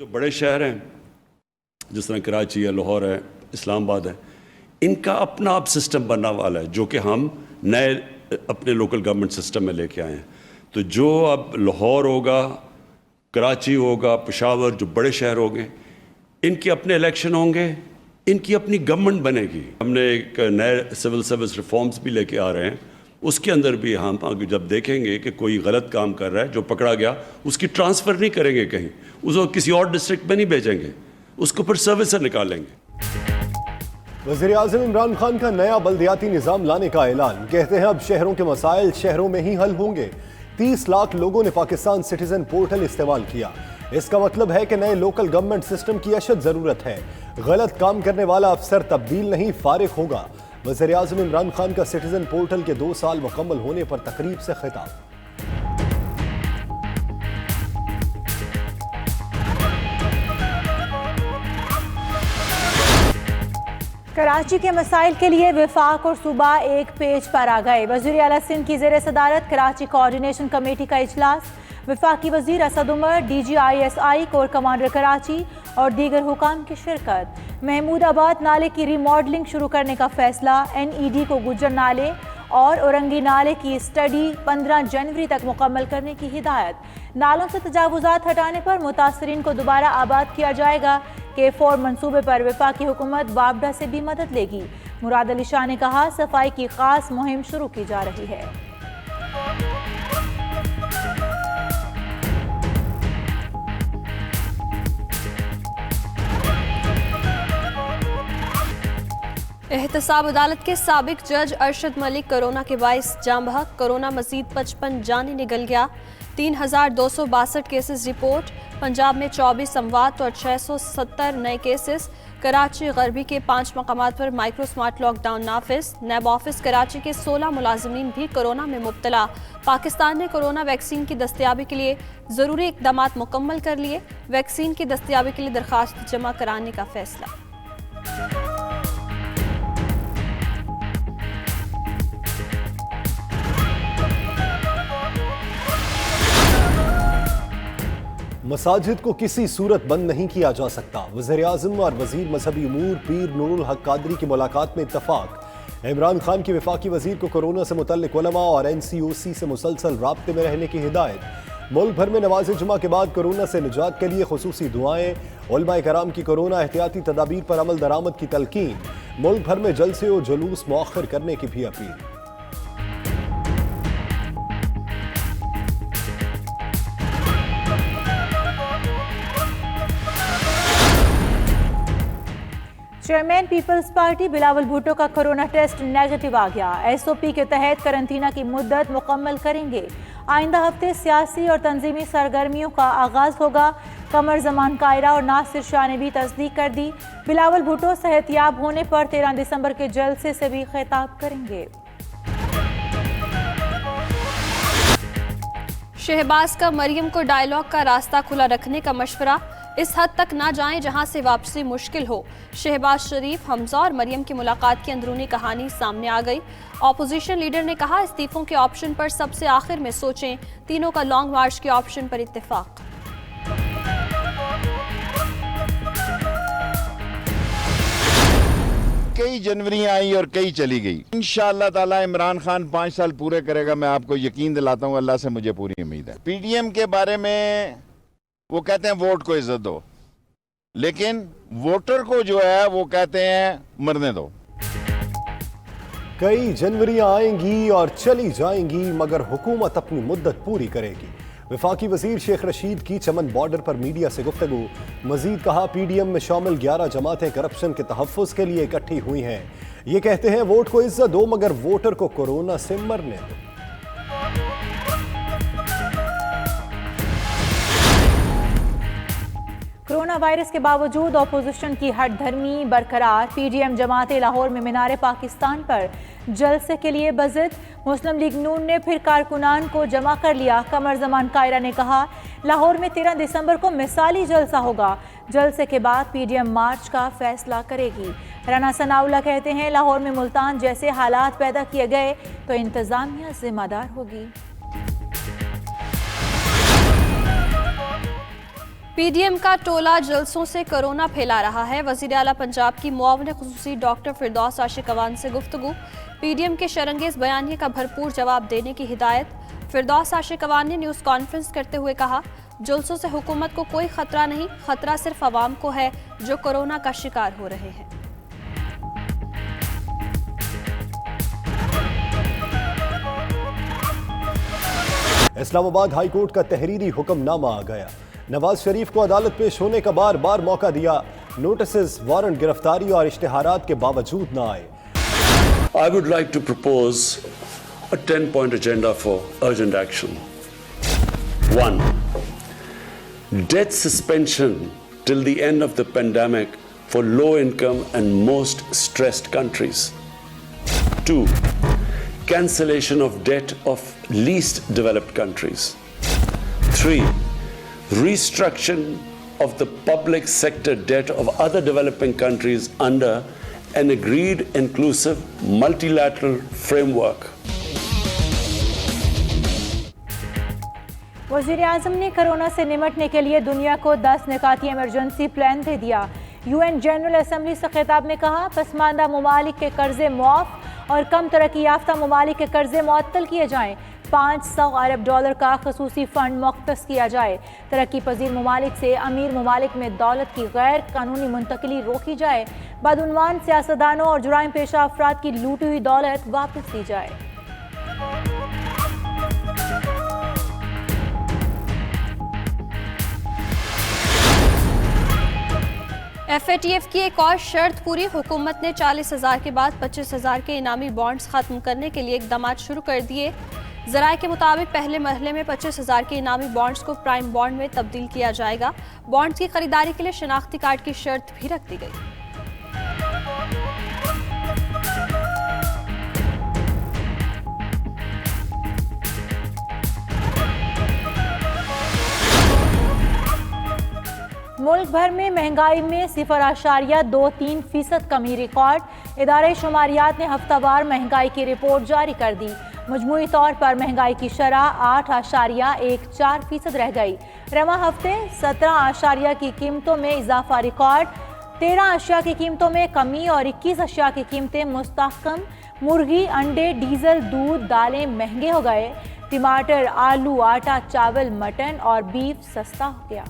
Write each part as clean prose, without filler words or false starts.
जो बड़े शहर हैं जिस तरह कराची है, लाहौर है, इस्लामाबाद है, इनका अपना अब सिस्टम बनने वाला है जो कि हम नए अपने लोकल गवर्नमेंट सिस्टम में लेके आए हैं। तो जो अब लाहौर होगा, कराची होगा, पेशावर, जो बड़े शहर होंगे, इनके अपने इलेक्शन होंगे, इनकी अपनी गवर्नमेंट बनेगी। हमने एक नए सिविल सर्विस रिफॉर्म्स भी लेके आ रहे हैं, उसके अंदर भी हम जब देखेंगे कि कोई गलत काम कर रहा है, जो पकड़ा गया, उसकी ट्रांसफ़र नहीं करेंगे कहीं, उसको किसी और डिस्ट्रिक्ट में नहीं भेजेंगे, उसको फिर सर्विस से निकालेंगे। वज़ीर आज़म इमरान खान का नया बल्दियाती निज़ाम लाने का ऐलान। कहते हैं अब शहरों के मसाइल शहरों में ही हल होंगे। 30 लाख लोगों ने पाकिस्तान सिटीजन पोर्टल इस्तेमाल किया। इसका मतलब है कि नए लोकल गवर्नमेंट सिस्टम की अशद ज़रूरत है। गलत काम करने वाला अफसर तब्दील नहीं, फारिग होगा। वज़ीर आज़म इमरान खान का सिटीजन पोर्टल के 2 साल मुकम्मल होने पर तकरीब से खिताब। कराची के मसाइल के लिए वफाक और सूबा एक पेज पर आ गए। वज़ीर आला सिंध की ज़ेर सदारत कराची कोऑर्डिनेशन कमेटी का इजलास। वफाकी वज़ीर Asad Umar, DGISI, corps commander Karachi और दीगर हुकाम की शिरकत। महमूदाबाद नाले की रीमॉडलिंग शुरू करने का फैसला। NED को गुज्जर नाले और औरंगी नाले की स्टडी 15 जनवरी तक मुकम्मल करने की हिदायत। नालों से तजावुज़ात हटाने पर मुतासरीन को दोबारा आबाद किया जाएगा। K4 मंसूबे पर वफाकी हुकूमत बाबडा से भी मदद लेगी। मुराद अली शाह ने कहा, सफाई की खास मुहिम शुरू की जा रही है। एहतसाब अदालत के साबिक जज अरशद मलिक कोरोना के बाइस जाम बहक। कोरोना मजीद 55 जाने निकल गया। 3262 केसेस रिपोर्ट। पंजाब में 24 अमवात और 670 नए केसेस। कराची गरबी के 5 मकामात पर माइक्रो स्मार्ट लॉकडाउन नाफिज। नैब ऑफिस कराची के 16 मुलाजमीन भी कोरोना में मुब्तला। पाकिस्तान ने कोरोना वैक्सीन की दस्तयाबी के लिए ज़रूरी इकदाम मुकम्मल कर लिए। वैक्सीन की दस्तयाबी के लिए दरख्वास्त जमा कराने का फैसला। मसाजिद को किसी सूरत बंद नहीं किया जा सकता। वज़ीर आज़म और वज़ीर मजहबी उमूर पीर नूरुल हक कादरी की मुलाकात में इत्तफाक। इमरान खान की वफाकी वज़ीर को कोरोना से मुतल्लिक़ उलमा और NCOC से मुसलसल राब्ते में रहने की हिदायत। मुल्क भर में नमाज जुमा के बाद कोरोना से निजात के लिए खुसूसी दुआएं। उलमाए कराम की कोरोना एहतियाती तदाबीर पर अमल दरामद की तलकीन। मुल्क भर में जलसे और जुलूस मौखर करने की भी अपील। चेयरमैन पीपल्स पार्टी बिलावल भुट्टो का कोरोना टेस्ट नेगेटिव आ गया। SOP के तहत करंतना की मुद्दत मुकम्मल करेंगे। आइंदा हफ्ते सियासी और तंजीमी सरगर्मियों का आगाज होगा। कमर जमान कायरा और नासिर शाह ने भी तस्दीक कर दी। बिलावल भुट्टो सेहतयाब होने पर 13 दिसंबर के जलसे से भी खिताब करेंगे। शहबाज का मरियम को डायलॉग का रास्ता खुला रखने का मशवरा। इस हद तक ना जाएं जहां से वापसी मुश्किल हो। शहबाज शरीफ, हमजा और मरियम की मुलाकात की अंदरूनी कहानी सामने आ गई। ऑपोजिशन लीडर ने कहा, इस्तीफों के ऑप्शन पर सबसे आखिर में सोचें। तीनों का लॉन्ग मार्च के ऑप्शन पर इत्तेफाक। कई जनवरियां आई और कई चली गई। इंशाअल्लाह ताला इमरान खान 5 साल पूरे करेगा। मैं आपको यकीन दिलाता हूँ, अल्लाह से मुझे पूरी उम्मीद है। PDM के बारे में वो कहते हैं वोट को इज्जत दो, लेकिन वोटर को जो है वो कहते हैं मरने दो। कई जनवरियां आएंगी और चली जाएंगी, मगर हुकूमत अपनी मुद्दत पूरी करेगी। वफाकी वजीर शेख रशीद की चमन बॉर्डर पर मीडिया से गुफ्तगू। मजीद कहा, PDM में शामिल 11 जमातें करप्शन के तहफ़्फ़ुज़ के लिए इकट्ठी हुई हैं। ये कहते हैं वोट को इज्जत दो, मगर वोटर को कोरोना से मरने दो। कोरोना वायरस के बावजूद अपोजिशन की हटधर्मी बरकरार। PDM जमात लाहौर में मीनार पाकिस्तान पर जलसे के लिए बज़िद। मुस्लिम लीग नून ने फिर कारकुनान को जमा कर लिया। कमर जमान कायरा ने कहा, लाहौर में 13 दिसंबर को मिसाली जलसा होगा। जलसे के बाद PDM मार्च का फैसला करेगी। राना सनाउल्लाह कहते हैं, लाहौर में मुल्तान जैसे हालात पैदा किए गए तो इंतजामिया जिम्मेदार होगी। पीडीएम का टोला जलसों से कोरोना फैला रहा है। वजीर आला पंजाब की मुआविन खुसूसी डॉक्टर फिरदौस आशिक अवान से गुफ्तगू। पीडीएम के शरंगेज बयानिए का भरपूर जवाब देने की हिदायत। फिरदौस आशिक अवान ने न्यूज़ कॉन्फ्रेंस करते हुए कहा, जुल्सों से हुकूमत को कोई खतरा नहीं, खतरा सिर्फ अवाम को है जो कोरोना का शिकार हो रहे हैं। इस्लामाबाद हाई कोर्ट का तहरीरी हुक्मनामा आ गया। नवाज शरीफ को अदालत पेश होने का बार बार मौका दिया, नोटिस, वारंट, गिरफ्तारी और इश्तिहारात के बावजूद न आए। I would like to propose a 10-point agenda for urgent action. 1. Debt suspension till the end of the pandemic for low-income and most stressed countries. 2. Cancellation of debt of least developed countries. 3. Restructuring of the public sector debt of other developing countries under an agreed inclusive multilateral framework. वज़ीर आज़म ने corona से निमटने के लिए दुनिया को 10 निकाती emergency plan दे दिया। UN general assembly से खिताब में कहा, पसमानदा ममालिक के कर्जे मुआफ और कम तरक्की याफ्ता ममालिक के कर्जे मुअत्तल किए जाएँ। 500 अरब डॉलर का खसूसी फंड मुख्तस किया जाए। तरक्की पजीर ममालिक से अमीर ममालिक में दौलत की गैर कानूनी मुंतकिली रोकी जाए। बदउनवान सियासतदानों और जुराइम पेशा अफराद की लूटी हुई दौलत वापस दी जाए। FATF की एक और शर्त पूरी। हुकूमत ने 40,000 के बाद 25,000 के इनामी बॉन्ड्स खत्म करने के लिए इकदाम शुरू कर दिए। ज़राए के मुताबिक पहले मरहले में 25,000 के इनामी बॉन्ड्स को प्राइम बॉन्ड में तब्दील किया जाएगा। बॉन्ड्स की खरीदारी के लिए शनाख्ती कार्ड की शर्त भी रख दी गई। मुल्क भर में महंगाई में 0.23% कमी रिकॉर्ड। इदारे शुमारियात ने हफ्तावार महंगाई की रिपोर्ट जारी कर दी। मजमूई तौर पर महंगाई की शरह 8.14% रह गई। रवा हफ्ते 17 अशारिया की कीमतों में इजाफा रिकॉर्ड। 13 अशिया की कीमतों में कमी और 21 अशिया की कीमतें मुस्तहकम। मुर्गी, अंडे, डीजल, दूध, दालें महंगे हो गए। टमाटर, आलू, आटा, चावल, मटन और बीफ सस्ता हो गया।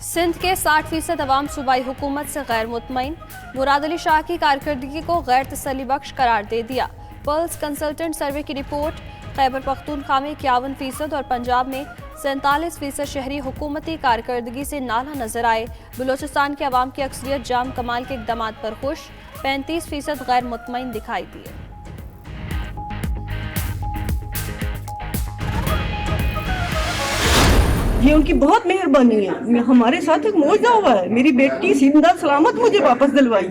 सिंध के 60% अवाम सूबाई हुकूमत से गैर मुतमईन। मुराद अली शाह की कारकर्दगी को गैर तसल्ली बख्श करार दे दिया। पल्स कंसल्टेंट सर्वे की रिपोर्ट, खैबर पख्तूनख्वा में 51% और पंजाब में 47% शहरी हुकूमती कारकर्दगी से नाला नजर आए। बलोचिस्तान के अवाम की अक्सरियत जाम कमाल के इकदाम पर खुश, 35% गैर मुतमईन दिखाई दिए। ये उनकी बहुत मेहरबानी है, हमारे साथ एक मौजूदा हुआ है। मेरी बेटी जिंदा सलामत मुझे वापस दिलवाई,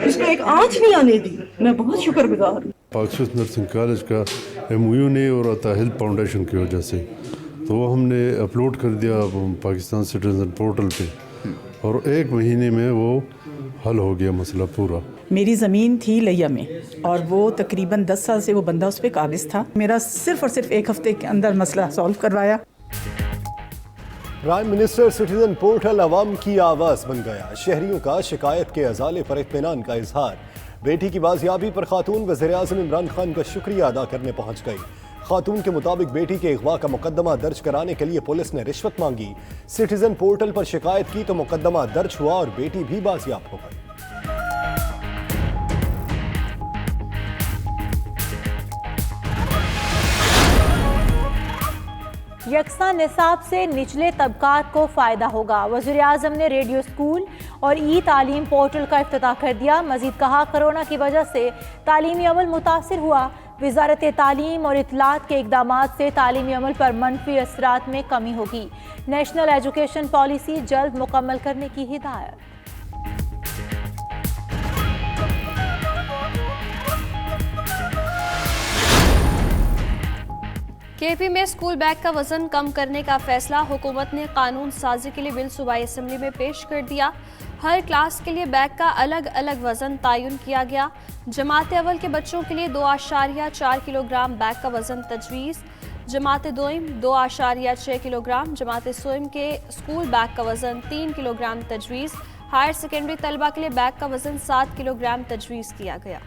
इसमें एक आंच नहीं आने दी। मैं बहुत शुक्रगुजार हूँ। पाकिस्तान नर्सिंग कॉलेज का MOU ने और आता हेल्थ फाउंडेशन की वजह से, तो वो हमने अपलोड कर दिया पाकिस्तान सिटीजन पोर्टल पे और 1 महीने में वो हल हो गया मसला पूरा। मेरी ज़मीन थी लिया में और वो तकरीबन 10 साल से वो बंदा उस पर काबिज था। मेरा सिर्फ और सिर्फ 1 हफ्ते के अंदर मसला सॉल्व करवाया। प्राइम मिनिस्टर सिटीजन पोर्टल अवाम की आवाज़ बन गया। शहरियों का शिकायत के अजाले पर इत्मीनान का इजहार। बेटी की बाजियाबी पर खातून वज़ीर आज़म इमरान खान का शुक्रिया अदा करने पहुंच गई। खातून के मुताबिक बेटी के अगवा का मुकदमा दर्ज कराने के लिए पुलिस ने रिश्वत मांगी। सिटीजन पोर्टल पर शिकायत की तो मुकदमा दर्ज हुआ और बेटी भी बाजियाब हो गई। यकसा निसाब से निचले तबकात को फ़ायदा होगा। वज़ीर आज़म ने रेडियो स्कूल और ई तालीम पोर्टल का इफ्तिताह कर दिया। मज़ीद कहा, कोरोना की वजह से तालीमी अमल मुतासिर हुआ। वज़ारत तालीम और इत्तलात के इक़दामात से तालीमी अमल पर मनफी असरात में कमी होगी। नेशनल एजुकेशन पॉलिसी जल्द मुकम्मल करने की हिदायत। KP में स्कूल बैग का वजन कम करने का फैसला। हुकूमत ने कानून साजी के लिए बिल सूबाई असम्बली में पेश कर दिया। हर क्लास के लिए बैग का अलग अलग वजन तयन किया गया। जमात अव्वल के बच्चों के लिए 2.4 किलोग्राम बैग का वजन तजवीज़, जमात दोइम 2.6 किलोग्राम, जमात सोइम के स्कूल बैग का वजन 3 किलोग्राम तजवीज़। हायर सेकेंडरी तलबा के लिए बैग का वजन 7 किलोग्राम तजवीज़ किया गया।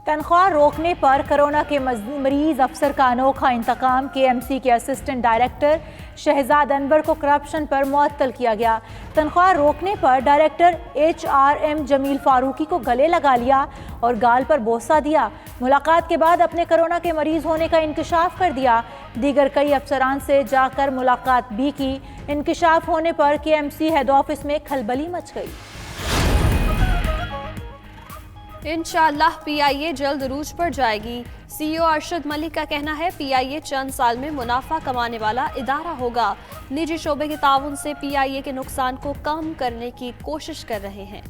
तनख्वाह रोकने पर कोरोना के मरीज अफसर का अनोखा इंतकाम। KMC के असिस्टेंट डायरेक्टर शहजाद अनवर को करप्शन पर मुअत्तल किया गया। तनख्वाह रोकने पर डायरेक्टर HRM जमील फारूकी को गले लगा लिया और गाल पर बोसा दिया। मुलाकात के बाद अपने कोरोना के मरीज होने का इंकशाफ कर दिया। दीगर कई अफसरान से जाकर मुलाकात भी की। इंकशाफ होने पर KMC हेड ऑफिस में खलबली मच गई। इंशाअल्लाह PIA जल्द रूज पर जाएगी। CEO अरशद मलिक का कहना है PIA चंद साल में मुनाफा कमाने वाला इदारा होगा। निजी शोबे के ताउन से PIA के नुकसान को कम करने की कोशिश कर रहे हैं।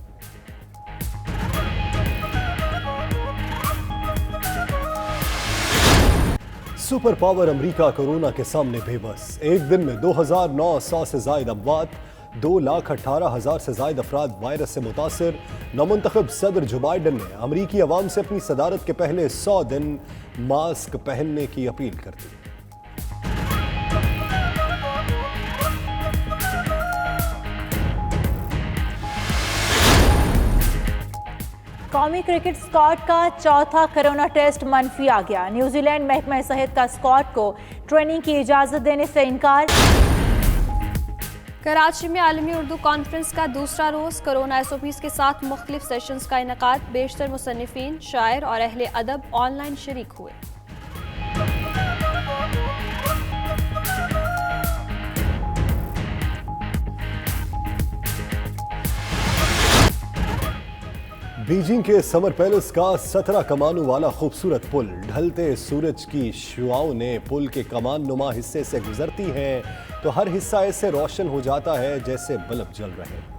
सुपर पावर अमेरिका कोरोना के सामने बेबस। एक दिन में 2,900 से ज्यादा अमवात, 2,18,000 से ज्यादा अफराद वायरस से मुतासर। नौमुंतखब सदर जो बाइडन ने अमरीकी अवाम से अपनी सदारत के पहले 100 दिन मास्क पहनने की अपील कर दी। कौमी क्रिकेट स्क्वाड का चौथा कोरोना टेस्ट मनफी आ गया। न्यूजीलैंड महकमा सेहत का स्क्वाड को ट्रेनिंग की इजाजत देने से इनकार। कराची में आलमी उर्दू कॉन्फ्रेंस का दूसरा रोज कोरोना SOPs के साथ मुख्तलिफ सेशंस का इनकाद। बेशतर मुसन्निफीन, शायर और अहले अदब ऑनलाइन शरीक हुए। बीजिंग के समर पैलेस का 17 कमानों वाला खूबसूरत पुल। ढलते सूरज की शुआओं ने पुल के कमान नुमा हिस्से से गुजरती हैं तो हर हिस्सा ऐसे रोशन हो जाता है जैसे बल्ब जल रहे हैं।